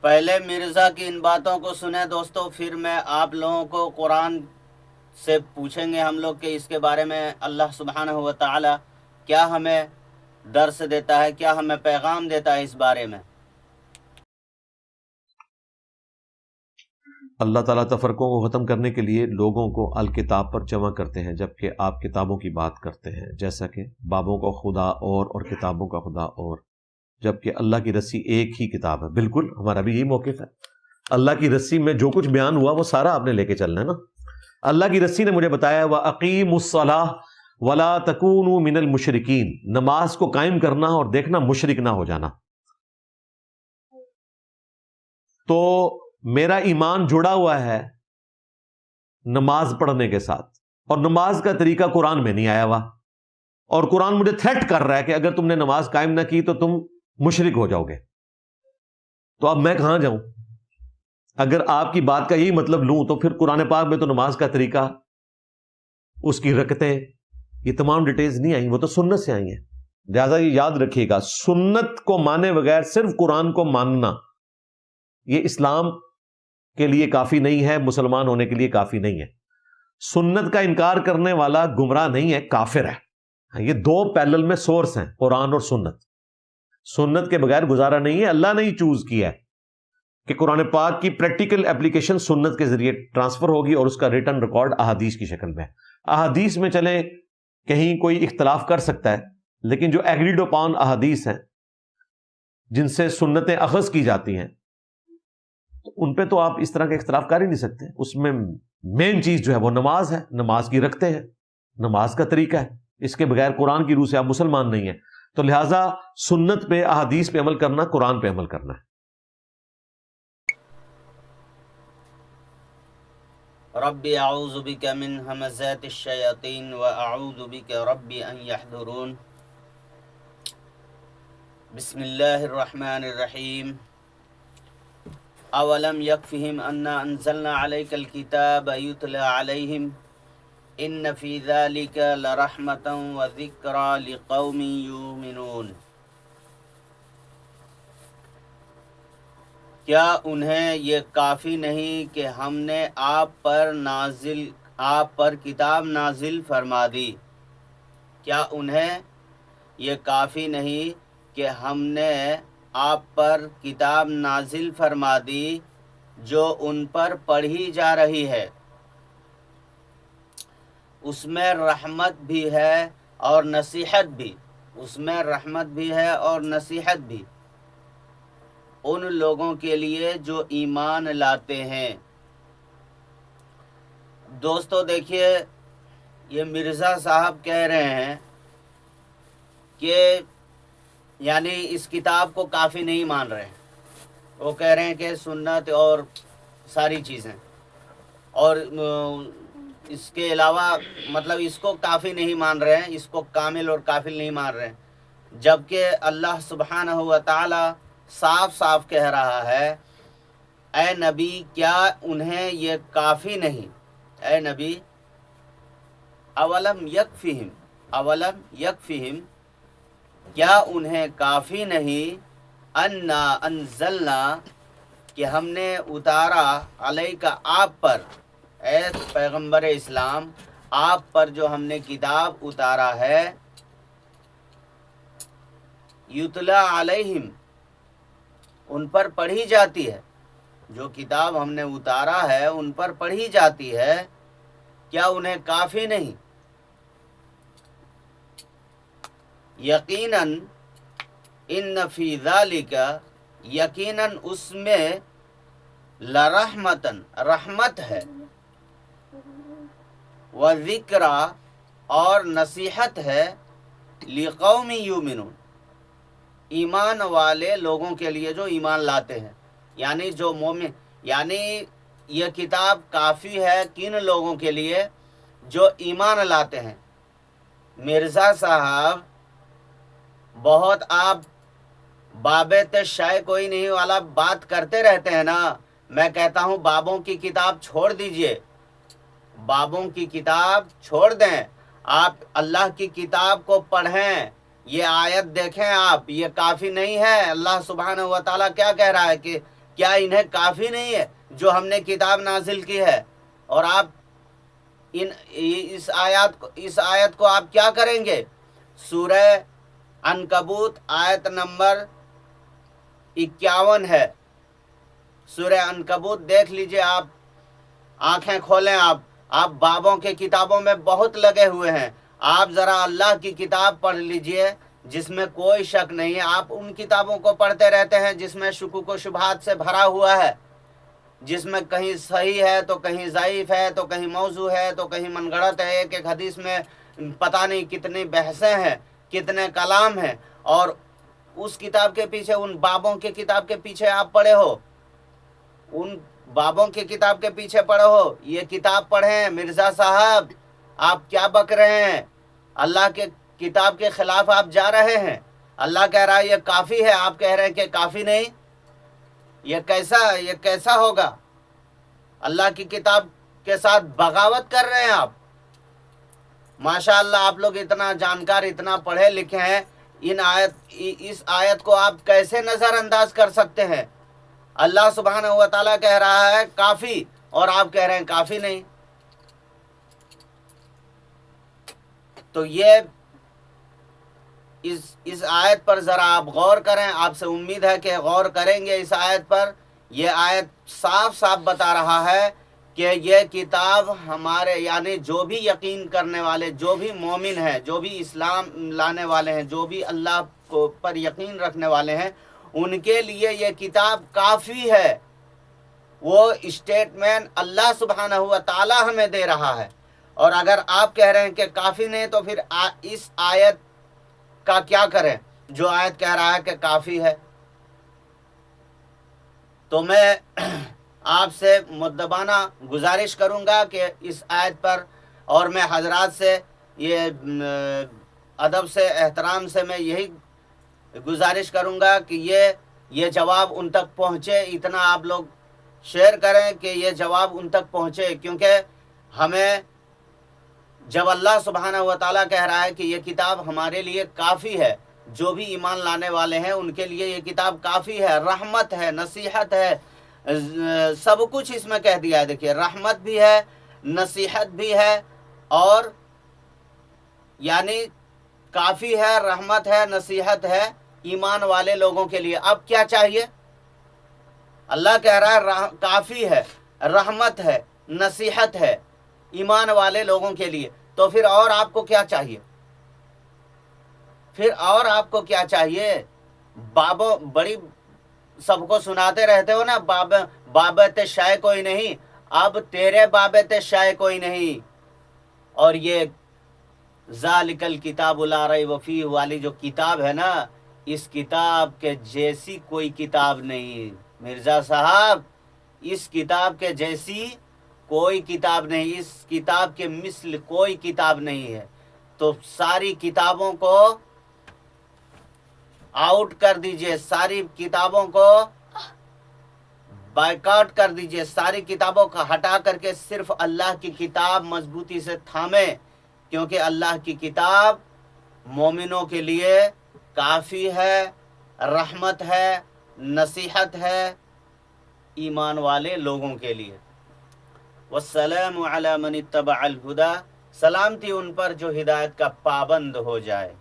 پہلے مرزا کی ان باتوں کو سنیں دوستو، پھر میں آپ لوگوں کو قرآن سے پوچھیں گے ہم لوگ کہ اس کے بارے میں اللہ سبحانہ و تعالی کیا ہمیں درس دیتا ہے، کیا ہمیں پیغام دیتا ہے اس بارے میں۔ اللہ تعالیٰ تفرقوں کو ختم کرنے کے لیے لوگوں کو الکتاب پر جمع کرتے ہیں، جبکہ آپ کتابوں کی بات کرتے ہیں، جیسا کہ بابوں کا خدا اور کتابوں کا خدا اور، جبکہ اللہ کی رسی ایک ہی کتاب ہے۔ بالکل ہمارا بھی یہی موقف ہے۔ اللہ کی رسی میں جو کچھ بیان ہوا وہ سارا آپ نے لے کے چلنا ہے نا۔ اللہ کی رسی نے مجھے بتایا وَأَقِيمُوا الصَّلَاةَ وَلَا تَكُونُوا مِنَ الْمُشْرِكِينَ، نماز کو قائم کرنا اور دیکھنا مشرک نہ ہو جانا۔ تو میرا ایمان جڑا ہوا ہے نماز پڑھنے کے ساتھ، اور نماز کا طریقہ قرآن میں نہیں آیا ہوا، اور قرآن مجھے تھریٹ کر رہا ہے کہ اگر تم نے نماز قائم نہ کی تو تم مشرک ہو جاؤ گے۔ تو اب میں کہاں جاؤں؟ اگر آپ کی بات کا یہی مطلب لوں تو پھر قرآن پاک میں تو نماز کا طریقہ، اس کی رکعتیں، یہ تمام ڈیٹیلز نہیں آئیں، وہ تو سنت سے آئی ہیں۔ لہٰذا یہ یاد رکھیے گا، سنت کو مانے بغیر صرف قرآن کو ماننا یہ اسلام کے لیے کافی نہیں ہے، مسلمان ہونے کے لیے کافی نہیں ہے۔ سنت کا انکار کرنے والا گمراہ نہیں ہے، کافر ہے۔ یہ دو پیرلل میں سورس ہیں، قرآن اور سنت۔ سنت کے بغیر گزارا نہیں ہے۔ اللہ نے ہی چوز کیا ہے کہ قرآن پاک کی پریکٹیکل اپلیکیشن سنت کے ذریعے ٹرانسفر ہوگی، اور اس کا ریٹن ریکارڈ احادیث کی شکل میں ہے۔ احادیث میں چلے کہیں کوئی اختلاف کر سکتا ہے، لیکن جو ایگریڈ اپان احادیث ہیں جن سے سنتیں اخذ کی جاتی ہیں، ان پہ تو آپ اس طرح کے اختلاف کر ہی نہیں سکتے۔ اس میں مین چیز جو ہے وہ نماز ہے، نماز کی رکھتے ہیں، نماز کا طریقہ ہے۔ اس کے بغیر قرآن کی روح سے آپ مسلمان نہیں ہیں۔ تو لہٰذا سنت پہ، احادیث پہ عمل کرنا، قرآن پہ عمل کرنا ہے۔ رب اعوذ بک من ہمزات الشیاطین واعوذ بک رب ان یحضرون۔ بسم اللہ الرحمن الرحیم۔ اولم یکفہم انا انزلنا علیک الکتاب یتلی علیہم ان فی ذلک لرحمۃ وذکری لقوم یؤمنون۔ کیا انہیں یہ کافی نہیں کہ ہم نے آپ پر کتاب نازل فرما دی؟ کیا انہیں یہ کافی نہیں کہ ہم نے آپ پر کتاب نازل فرما دی جو ان پر پڑھی جا رہی ہے، اس میں رحمت بھی ہے اور نصیحت بھی، اس میں رحمت بھی ہے اور نصیحت بھی ان لوگوں کے لیے جو ایمان لاتے ہیں۔ دوستو دیکھیے، یہ مرزا صاحب کہہ رہے ہیں کہ یعنی اس کتاب کو کافی نہیں مان رہے ہیں۔ وہ کہہ رہے ہیں کہ سنت اور ساری چیزیں، اور اس کے علاوہ مطلب اس کو کافی نہیں مان رہے ہیں، اس کو کامل اور کافل نہیں مان رہے ہیں، جبکہ اللہ سبحانہ و تعالی صاف صاف کہہ رہا ہے، اے نبی کیا انہیں یہ کافی نہیں، اے نبی اولم یکفہم کیا انہیں کافی نہیں، انا انزلنا کہ ہم نے اتارا، علیک آپ پر، اے پیغمبر اسلام آپ پر جو ہم نے کتاب اتارا ہے، یتلا علیہم ان پر پڑھی جاتی ہے، جو کتاب ہم نے اتارا ہے ان پر پڑھی جاتی ہے، کیا انہیں کافی نہیں؟ یقیناً ان فی ذالک، یقیناً اس میں لرحمتن رحمت ہے، وذکرا اور نصیحت ہے، لقوم یؤمنون ایمان والے لوگوں کے لیے جو ایمان لاتے ہیں، یعنی جو مومن، یعنی یہ کتاب کافی ہے کن لوگوں کے لیے؟ جو ایمان لاتے ہیں۔ مرزا صاحب بہت آپ بابت شائع کوئی نہیں والا بات کرتے رہتے ہیں نا۔ میں کہتا ہوں بابوں کی کتاب چھوڑ دیجئے، بابوں کی کتاب چھوڑ دیں، آپ اللہ کی کتاب کو پڑھیں۔ یہ آیت دیکھیں آپ، یہ کافی نہیں ہے۔ اللہ سبحانہ و تعالیٰ کیا کہہ رہا ہے کہ کیا انہیں کافی نہیں ہے جو ہم نے کتاب نازل کی ہے؟ اور آپ اس آیت کو آپ کیا کریں گے؟ سورہ عنکبوت آیت نمبر 51 ہے، سورہ عنکبوت دیکھ لیجئے آپ، آنکھیں کھولیں آپ بابوں کے کتابوں میں بہت لگے ہوئے ہیں، آپ ذرا اللہ کی کتاب پڑھ لیجئے جس میں کوئی شک نہیں ہے۔ آپ ان کتابوں کو پڑھتے رہتے ہیں جس میں شکوک و شبہات سے بھرا ہوا ہے، جس میں کہیں صحیح ہے تو کہیں ضعیف ہے تو کہیں موضوع ہے تو کہیں من گھڑت ہے، ایک ایک حدیث میں پتہ نہیں کتنی بحثیں ہیں، کتنے کلام ہیں، اور اس کتاب کے پیچھے، ان بابوں کی کتاب کے پیچھے آپ پڑے ہو، ان بابوں کی کتاب کے پیچھے پڑے ہو۔ یہ کتاب پڑھیں مرزا صاحب، آپ کیا بک رہے ہیں؟ اللہ کے کتاب کے خلاف آپ جا رہے ہیں۔ اللہ کہہ رہا ہے یہ کافی ہے، آپ کہہ رہے ہیں کہ کافی نہیں۔ یہ کیسا ہوگا؟ اللہ کی کتاب کے ساتھ بغاوت کر رہے ہیں آپ۔ ماشاءاللہ آپ لوگ اتنا جانکار، اتنا پڑھے لکھے ہیں، اس آیت کو آپ کیسے نظر انداز کر سکتے ہیں؟ اللہ سبحانہ و تعالیٰ کہہ رہا ہے کافی، اور آپ کہہ رہے ہیں کافی نہیں۔ تو یہ اس آیت پر ذرا آپ غور کریں، آپ سے امید ہے کہ غور کریں گے اس آیت پر۔ یہ آیت صاف صاف بتا رہا ہے کہ یہ کتاب ہمارے، یعنی جو بھی یقین کرنے والے، جو بھی مومن ہیں، جو بھی اسلام لانے والے ہیں، جو بھی اللہ پر یقین رکھنے والے ہیں، ان کے لیے یہ کتاب کافی ہے۔ وہ اسٹیٹمنٹ اللہ سبحانہ و تعالی ہمیں دے رہا ہے، اور اگر آپ کہہ رہے ہیں کہ کافی نہیں تو پھر اس آیت کا کیا کریں جو آیت کہہ رہا ہے کہ کافی ہے؟ تو میں آپ سے مؤدبانہ گزارش کروں گا کہ اس آیت پر، اور میں حضرات سے یہ ادب سے، احترام سے میں یہی گزارش کروں گا کہ یہ جواب ان تک پہنچے، اتنا آپ لوگ شیئر کریں کہ یہ جواب ان تک پہنچے، کیونکہ ہمیں جب اللہ سبحانہ و تعالیٰ کہہ رہا ہے کہ یہ کتاب ہمارے لیے کافی ہے، جو بھی ایمان لانے والے ہیں ان کے لیے یہ کتاب کافی ہے، رحمت ہے، نصیحت ہے، سب کچھ اس میں کہہ دیا ہے۔ دیکھیے، رحمت بھی ہے، نصیحت بھی ہے، اور یعنی کافی ہے، رحمت ہے، نصیحت ہے ایمان والے لوگوں کے لیے۔ اب کیا چاہیے؟ اللہ کہہ رہا ہے کافی ہے، رحمت ہے، نصیحت ہے ایمان والے لوگوں کے لیے، تو پھر اور آپ کو کیا چاہیے؟ پھر اور آپ کو کیا چاہیے؟ بابو بڑی سب کو سناتے رہتے ہو نا، بابت شائع کوئی نہیں، اب تیرے بابت شائع کوئی نہیں۔ اور یہ ذالک الکتاب لا ریب فیہ والی جو کتاب ہے نا، اس کتاب کے جیسی کوئی کتاب نہیں مرزا صاحب، اس کتاب کے جیسی کوئی کتاب نہیں، اس کتاب کے مثل کوئی کتاب نہیں ہے۔ تو ساری کتابوں کو آؤٹ کر دیجئے، ساری کتابوں کو بائیکاٹ کر دیجئے، ساری کتابوں کا ہٹا کر کے صرف اللہ کی کتاب مضبوطی سے تھامیں، کیونکہ اللہ کی کتاب مومنوں کے لیے کافی ہے، رحمت ہے، نصیحت ہے ایمان والے لوگوں کے لیے۔ والسلام علی من اتبع الہدی، سلامتی ان پر جو ہدایت کا پابند ہو جائے۔